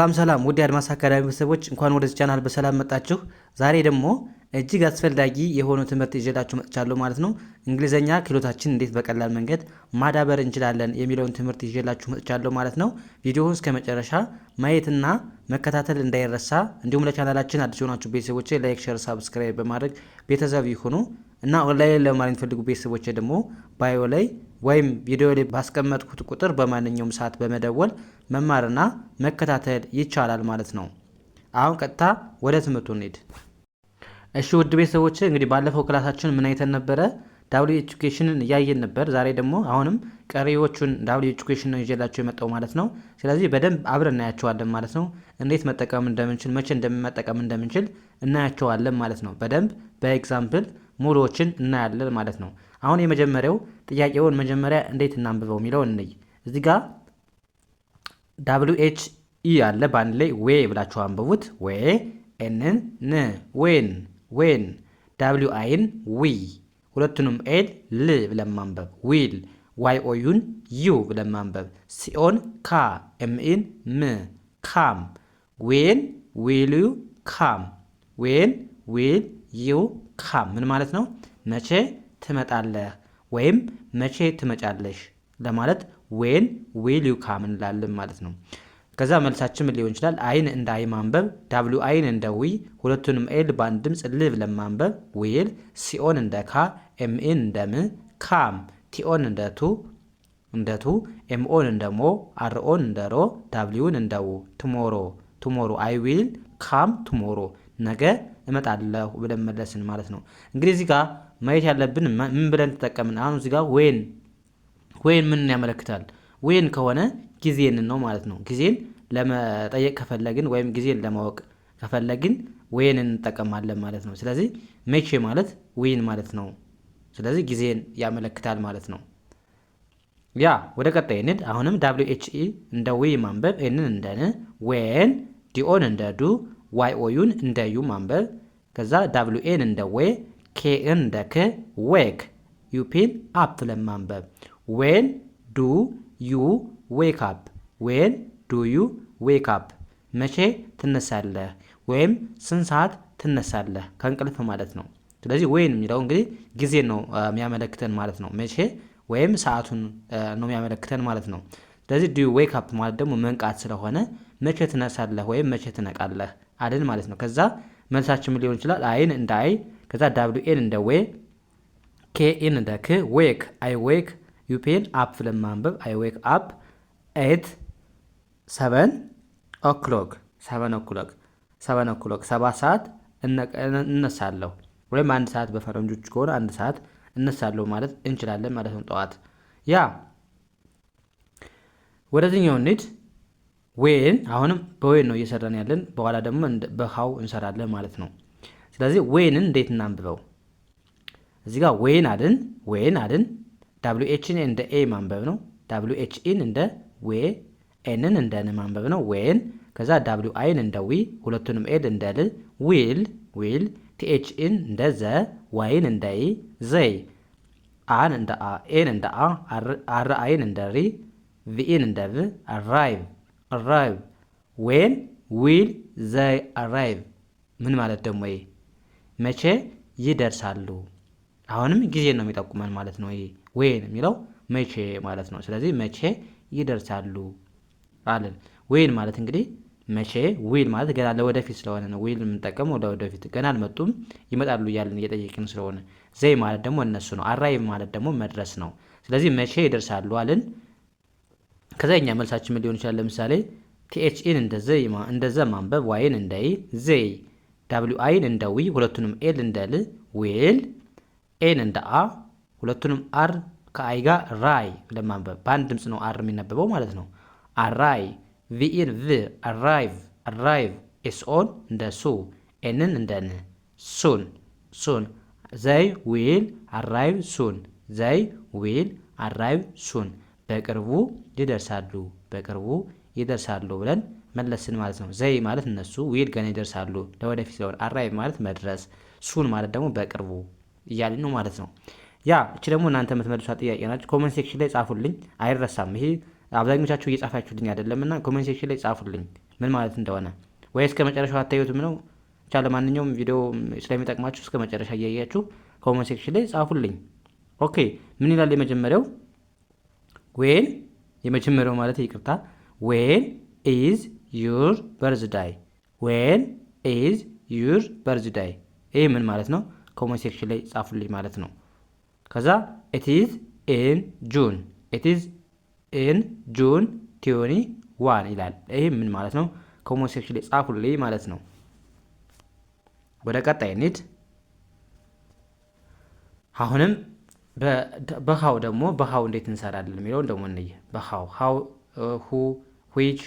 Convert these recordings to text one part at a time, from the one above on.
ሰላም ውድ አድማስ አካዳሚ ቤተሰቦች እንኳን ወደዚህ ቻናል በሰላም መጣችሁ። ዛሬ ደግሞ እጅግ አስፈላጊ የሆኑ ትምህርት ይዤላችሁ መጥቻለሁ ማለት ነው። እንግሊዘኛ ክህሎታችን እንዴት በቀላል መንገድ ማዳበር እንችላለን የሚለውን ትምህርት ይዤላችሁ መጥቻለሁ ማለት ነው። ቪዲዮውን እስከ መጨረሻ ማየትና መከታተል እንዳይረሳ። እንዲሁም ለቻናላችን አዲስ የሆናችሁ ቤተሰቦች ላይክ፣ ሼር፣ ሳብስክራይብ በማድረግ ቤተሰብ ይሁኑ እና ኦንላይን ለመማር የሚፈልጉ ቤተሰቦች ደግሞ ባዮ ላይ ወይም ቪዲዮ ላይ ባስቀመጥኩት ቁጥር በማንኛውም ሰዓት በመደወል መማርና መከታተል ይቻላል ማለት ነው። አሁን ቀጥታ ወደ ትምህርቱ እንሂድ። እሺ ውድ ቤተሰቦች እንግዲህ ባለፈው ክላሳችን ምን አይተን ነበረ? ዳብሊው ኤጁኬሽንን እያየን ነበር። ዛሬ ደግሞ አሁንም ቀሪዎቹን ዳብሊው ኤጁኬሽን ነው ይዤላችሁ የመጣው ማለት ነው። ስለዚህ በደንብ አብረን እናያቸዋለን ማለት ነው። እንዴት መጠቀም እንደምንችል፣ መቼ እንደምንጠቀም እንደምንችል እናያቸዋለን ማለት ነው። በደንብ በኤግዛምፕል ሙሉዎችን እናያለን ማለት ነው። አሁን የመጀመሪያው ጥያቄውን መጀመሪያ እንዴት እናንብበው የሚለው እንይ። እዚህ ጋር ዳብሊው ኤች ኢ አለ በአንድ ላይ ዌ ብላችሁ አንብቡት። ዌ ኤንን ን ዌን ዳብሊው አይን ዊ ሁለቱንም ኤል ል ብለን ማንበብ ዊል ዋይ ኦዩን ዩ ብለን ማንበብ ሲኦን ካ ኤምኢን ም ካም ዌን ዊል ዩ ካም ዌን ዊል ዩ ካም ምን ማለት ነው? መቼ ትመጣለህ ወይም መቼ ትመጫለሽ ለማለት ዌን ዊል ዩ ካም እንላለን ማለት ነው። ከዛ መልሳችን ምን ሊሆን ይችላል? አይን እንደ አይ ማንበብ፣ ዳብሊው አይን እንደ ዊ ሁለቱንም ኤል በአንድ ድምፅ ል ብለን ማንበብ ዊል፣ ሲኦን እንደ ካ፣ ኤምኤን እንደ ም፣ ካም፣ ቲኦን እንደ ቱ፣ ኤምኦን እንደ ሞ፣ አርኦን እንደ ሮ፣ ዳብሊውን እንደ ው፣ ቱሞሮ አይ ዊል ካም ቱሞሮ ነገ እመጣለሁ ብለን መለስን ማለት ነው። እንግዲህ እዚህ ጋር ማየት ያለብን ምን ብለን ተጠቀምን? አሁን እዚህ ጋር ዌን ምን ያመለክታል? ዌን ከሆነ ጊዜን ነው ማለት ነው። ጊዜን ለመጠየቅ ከፈለግን ወይም ጊዜን ለማወቅ ከፈለግን ዌን እንጠቀማለን ማለት ነው። ስለዚህ መቼ ማለት ዌን ማለት ነው። ስለዚህ ጊዜን ያመለክታል ማለት ነው። ያ ወደ ቀጣይ እንሂድ። አሁንም ዳብሊው ኤች ኢ እንደ ዊ ማንበብ፣ ኤንን እንደ ን፣ ዌን ዲኦን እንደ ዱ፣ ዋይ ኦዩን እንደ ዩ ማንበብ። ከዛ ዳብሊው ኤን እንደ ዌ፣ ኬን እንደ ክ፣ ዌክ ዩፒን አፕ ለማንበብ ዌን ዱ ዩ ዌክ አፕ ዌን ዱ ዩ ዌክ አፕ መቼ ትነሳለህ ወይም ስንት ሰዓት ትነሳለህ ከእንቅልፍ ማለት ነው። ስለዚህ ዌን የሚለው እንግዲህ ጊዜ ነው የሚያመለክተን ማለት ነው። መቼ ወይም ሰዓቱን ነው የሚያመለክተን ማለት ነው። ስለዚህ ዱ ዩ ዌክ አፕ ማለት ደግሞ መንቃት ስለሆነ መቼ ትነሳለህ ወይም መቼ ትነቃለህ አለን ማለት ነው። ከዛ መልሳችን ሊሆን ይችላል አይን እንደ አይ፣ ከዛ ዳብሊው ኤን እንደ ዌ፣ ኬ ኤን እንደ ክ፣ ዌክ አይ ዌክ ዩፔን አፕ ለማንበብ አይ ዌክ አፕ ኤት 7 ኦክሎክ 7 ሰዓት እነሳለሁ ወይም 1 ሰዓት በፈረንጆች ከሆነ 1 ሰዓት እነሳለሁ ማለት እንችላለን ማለት ነው። ጠዋት ያ ወደዚህኛው እንሂድ። ዌን አሁንም በዌን ነው እየሰራን ያለን፣ በኋላ ደግሞ በሃው እንሰራለን ማለት ነው። ስለዚህ ዌንን እንዴት እናንብበው? እዚህ ጋር ዌን አልን ዳብሊው ኤችን እንደ ኤ ማንበብ ነው። ዳብሊው ኤችን እንደ ዌ፣ ኤንን እንደ ን ማንበብ ነው ዌን። ከዛ ዳብሊው አይን እንደ ዊ ሁለቱንም ኤል እንደ ል ዊል፣ ቲኤችን እንደ ዘ፣ ዋይን እንደ ይ ዘይ፣ አን እንደ አ፣ ኤን እንደ አ፣ አር አይን እንደ ሪ፣ ቪኢን እንደ ቭ አራይቭ ዌን ዊል ዘይ አራይቭ ምን ማለት ደግሞ ይሄ መቼ ይደርሳሉ። አሁንም ጊዜ ነው የሚጠቁመን ማለት ነው። ይሄ ዌን የሚለው መቼ ማለት ነው። ስለዚህ መቼ ይደርሳሉ አለን። ዌን ማለት እንግዲህ መቼ፣ ዊል ማለት ገና ለወደፊት ስለሆነ ነው ዊል የምንጠቀመው ለወደፊት፣ ገና አልመጡም ይመጣሉ እያለን እየጠየቅን ስለሆነ። ዘይ ማለት ደግሞ እነሱ ነው። አራይቭ ማለት ደግሞ መድረስ ነው። ስለዚህ መቼ ይደርሳሉ አለን። ከዛ እኛ መልሳችን ምን ሊሆን ይችላል? ለምሳሌ ቲኤችኢን እንደዘ ማንበብ፣ ዋይን እንደ ይ ዘይ፣ ዳብሊው አይን እንደ ዊ ሁለቱንም ኤል እንደ ል ዊል፣ ኤን እንደ አ ሁለቱንም አር ከአይ ጋር ራይ ለማንበብ በአንድ ድምፅ ነው አር የሚነበበው ማለት ነው። አራይ፣ ቪኢን ቭ አራይቭ፣ ኤስኦን እንደ ሱ፣ ኤንን እንደ ን ሱን፣ ዘይ ዊል አራይቭ ሱን በቅርቡ ይደርሳሉ ብለን መለስን ማለት ነው። ዘይ ማለት እነሱ፣ ዊል ገና ይደርሳሉ ለወደፊት ስለሆነ፣ አራይቭ ማለት መድረስ፣ ሱን ማለት ደግሞ በቅርቡ እያልን ነው ማለት ነው። ያ እቺ ደግሞ እናንተ የምትመልሷት ጥያቄ ናችሁ። ኮሜንት ሴክሽን ላይ ጻፉልኝ፣ አይረሳም። ይሄ አብዛኞቻችሁ እየጻፋችሁልኝ አይደለምና ኮሜንት ሴክሽን ላይ ጻፉልኝ። ምን ማለት እንደሆነ ወይ እስከ መጨረሻው አታዩትም ነው። ብቻ ለማንኛውም ቪዲዮ ስለሚጠቅማችሁ እስከ መጨረሻ እያያችሁ ኮመንት ሴክሽን ላይ ጻፉልኝ። ኦኬ ምን ይላል የመጀመሪያው? ዌን የመጀመሪያው ማለት ይቅርታ፣ ዌን ኢዝ ዩር በርዝዳይ። ዌን ኢዝ ዩር በርዝዳይ። ይህ ምን ማለት ነው? ኮመንት ሴክሽን ላይ ጻፉልኝ ማለት ነው። ከዛ ኢት ኢዝ ኢን ጁን፣ ኢት ኢዝ ኢን ጁን 21 ይላል። ይህ ምን ማለት ነው? ኮመንት ሴክሽን ላይ ጻፉልኝ ማለት ነው። ወደ ቀጣይ እንሂድ። አሁንም በሃው ደግሞ በሃው እንዴት እንሰራለን የሚለውን ደግሞ እንይ። በሃው ሃው፣ ሁ፣ ዊች፣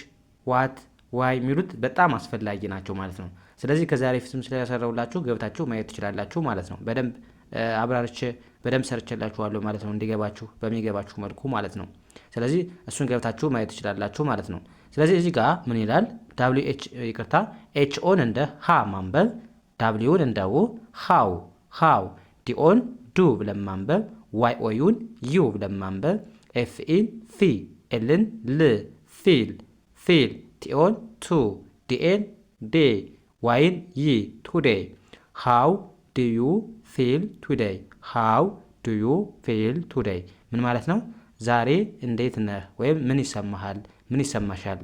ዋት፣ ዋይ የሚሉት በጣም አስፈላጊ ናቸው ማለት ነው። ስለዚህ ከዛሬ ፊትም ስለሰራሁላችሁ ገብታችሁ ማየት ትችላላችሁ ማለት ነው። በደንብ አብራርቼ በደንብ ሰርቼላችኋለሁ ማለት ነው፣ እንዲገባችሁ በሚገባችሁ መልኩ ማለት ነው። ስለዚህ እሱን ገብታችሁ ማየት ትችላላችሁ ማለት ነው። ስለዚህ እዚህ ጋር ምን ይላል? ዳብሊው ኤች ይቅርታ፣ ኤች ኦን እንደ ሀ ማንበብ፣ ዳብሊውን እንደ ው፣ ሃው ሃው፣ ዲኦን ዱ ብለን ማንበብ፣ ዋይ ኦዩን ዩ ብለን ማንበብ፣ ኤፍ ኢን ፊ፣ ኤልን ል፣ ፊል ፊል፣ ቲኦን ቱ፣ ዲኤን ዴ፣ ዋይን ይ፣ ቱዴይ። ሃው ዱ ዩ ፊል ቱዴይ፣ ሃው ዱ ዩ ፊል ቱዴይ ምን ማለት ነው? ዛሬ እንዴት ነህ ወይም ምን ይሰማሃል፣ ምን ይሰማሻል፣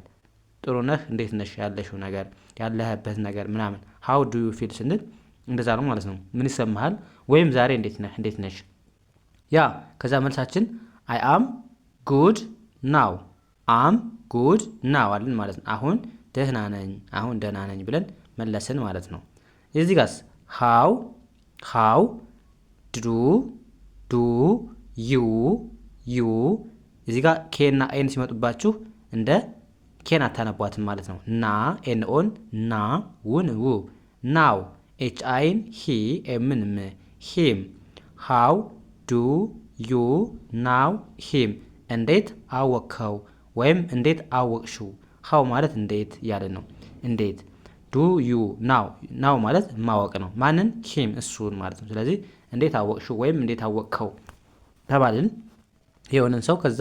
ጥሩ ነህ፣ እንዴት ነሽ፣ ያለሽው ነገር ያለህበት ነገር ምናምን። ሃው ዱ ዩ ፊል ስንል እንደዛ ነው ማለት ነው። ምን ይሰማሃል ወይም ዛሬ እንዴት ነህ፣ እንዴት ነሽ። ያ ከዛ መልሳችን አይ አም ጉድ ናው፣ አም ጉድ ናው አለን ማለት ነው። አሁን ደህና ነኝ፣ አሁን ደህና ነኝ ብለን መለስን ማለት ነው። እዚህ ጋርስ ሃው ሃው ዱ ዱ ዩ ዩ እዚህ ጋር ኬና ኤን ሲመጡባችሁ እንደ ኬን አታነቧትም ማለት ነው። ና ኤን ኦን ና፣ ውን ው፣ ናው ኤች አይን ሂ ኤምን ም፣ ሂም። ሃው ዱ ዩ ናው ሂም፣ እንዴት አወቅከው ወይም እንዴት አወቅሽው። ሃው ማለት እንዴት እያለ ነው። እንዴት ዱ ዩ ናው፣ ናው ማለት ማወቅ ነው። ማንን? ሂም እሱን ማለት ነው። ስለዚህ እንዴት አወቅሽው ወይም እንዴት አወቅከው ተባልን የሆነን ሰው። ከዛ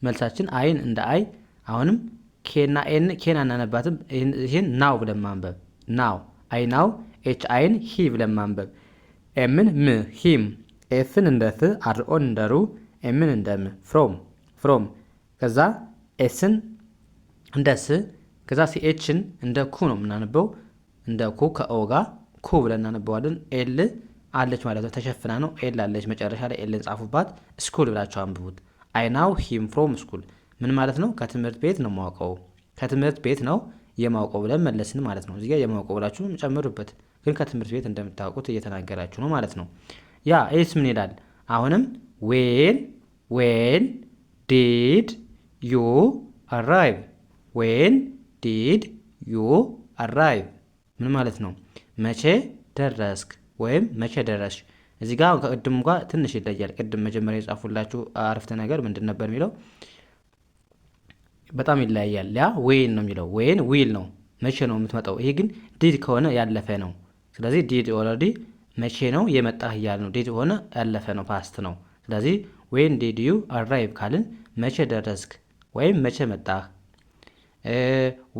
መልሳችን አይን እንደ አይ፣ አሁንም ኬና ኤን ኬን አናነባትም። ይህን ናው ብለን ማንበብ፣ ናው አይ ናው፣ ኤች አይን ሂ ብለን ማንበብ፣ ኤምን ም ሂም፣ ኤፍን እንደ ፍ፣ አርኦን እንደ ሩ፣ ኤምን እንደ ም ፍሮም ፍሮም። ከዛ ኤስን እንደ ስ፣ ከዛ ሲኤችን እንደ ኩ ነው የምናነበው፣ እንደ ኩ ከኦ ጋር ኩ ብለን እናነበዋለን። ኤል አለች ማለት ነው፣ ተሸፍና ነው። ኤል አለች መጨረሻ ላይ ኤልን ጻፉባት። ስኩል ብላችሁ አንብቡት። አይ ናው ሂም ፍሮም ስኩል ምን ማለት ነው? ከትምህርት ቤት ነው የማውቀው፣ ከትምህርት ቤት ነው የማውቀው ብለን መለስን ማለት ነው። እዚጋ የማውቀው ብላችሁ ጨምሩበት፣ ግን ከትምህርት ቤት እንደምታውቁት እየተናገራችሁ ነው ማለት ነው። ያ ኤስ ምን ይላል? አሁንም ዌን ዲድ ዩ አራይቭ፣ ዌን ዲድ ዩ አራይቭ ምን ማለት ነው? መቼ ደረስክ ወይም መቼ ደረስሽ። እዚህ ጋር ከቅድሙ ጋር ትንሽ ይለያል። ቅድም መጀመሪያ የጻፉላችሁ አረፍተ ነገር ምንድን ነበር የሚለው? በጣም ይለያያል። ያ ዌን ነው የሚለው፣ ዌን ዊል ነው መቼ ነው የምትመጣው። ይሄ ግን ዲድ ከሆነ ያለፈ ነው። ስለዚህ ዲድ ኦልሬዲ መቼ ነው የመጣህ እያል ነው። ዲድ ሆነ ያለፈ ነው፣ ፓስት ነው። ስለዚህ ዌን ዲድ ዩ አራይቭ ካልን መቼ ደረስክ ወይም መቼ መጣህ።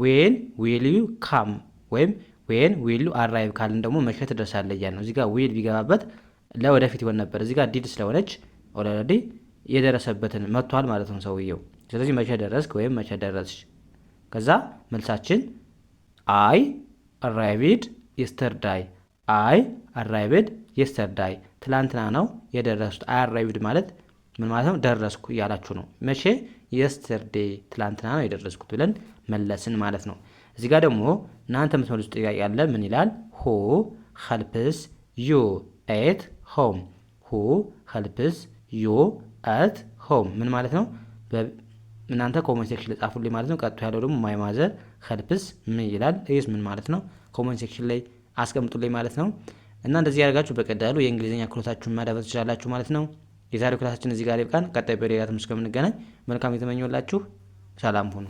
ዌን ዊል ዩ ካም ወይም ዌን ዊል ዩ አራይቭ ካልን ደግሞ መቼ ትደርሳለህ እያል ነው። እዚህ ጋር ዊል ቢገባበት ለወደፊት ይሆን ነበር። እዚህ ጋር ዲድ ስለሆነች ኦልሬዲ የደረሰበትን መጥቷል ማለት ነው ሰውየው። ስለዚህ መቼ ደረስክ ወይም መቼ ደረስሽ። ከዛ መልሳችን አይ አራይቭድ የስተርዳይ፣ አይ አራይቭድ የስተርዳይ ትላንትና ነው የደረሱት። አይ አራይቭድ ማለት ምን ማለት ነው? ደረስኩ እያላችሁ ነው። መቼ? የስተርዴ ትላንትና ነው የደረስኩት ብለን መለስን ማለት ነው። እዚህ ጋር ደግሞ እናንተ የምትመልሱት ጥያቄ ያለ ምን ይላል? ሁ ሄልፕስ ዩ ኤት ሆም፣ ሁ ሄልፕስ ዩ ኤት ሆም ምን ማለት ነው? እናንተ ኮመንት ሴክሽን ላይ ጻፉልኝ ማለት ነው። ቀጥቶ ያለው ደግሞ ማይ ማዘር ሄልፕስ ምን ይላል? ይህስ ምን ማለት ነው? ኮመንት ሴክሽን ላይ አስቀምጡልኝ ማለት ነው። እና እንደዚህ ያደርጋችሁ በቀላሉ የእንግሊዝኛ ክህሎታችሁን ማዳበር ትችላላችሁ ማለት ነው። የዛሬው ክላሳችን እዚህ ጋር ይብቃን። ቀጣይ በሌላ ትምህርት እስከምንገናኝ መልካም የተመኘሁላችሁ። ሰላም ሁኑ።